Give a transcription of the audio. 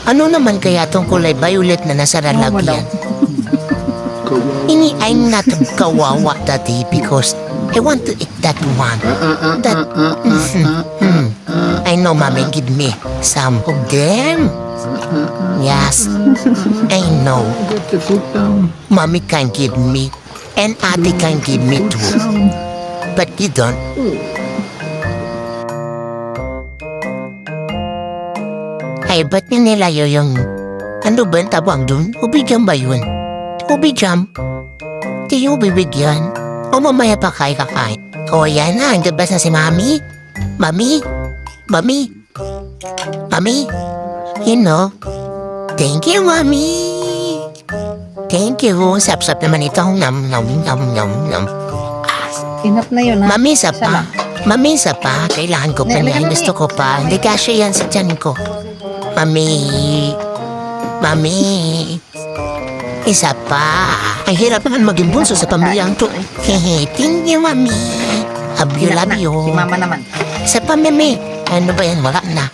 Ano naman kaya tong kulay violet na nasa lalagyan? I'm not kawawa daddy because I want to eat that one. I know mommy give me some of them. Yes, I know. Mommy can give me and ate can give me too. But you don't. Ay, ba't niya nilayo yung... Ano ba ang tabang dun? Ubi jam ba yun? Ubi jam? Di yung bibigyan. O mamaya pa kayo kakain. O yan na, ang gabas na si Mami. Mami? Mami? Mami? You know? Thank you, Mami. Thank you. Sap-sap naman itong nam. Enough na yun, ha? Mami, isa Isa pa. lang. Mami, isa pa. Kailangan ko pa Hindi, yan. Mami. Gusto ko pa. Hindi kasya yan sa tiyan ko. Mami. Mami. Isa pa. Ang hirap naman maging bunso sa pamilyang to. Hehe. Thank you, Mami. Love you, Enough love na. you. Si Mama naman. Isa pa, Mami. Ano ba yan? Wala na.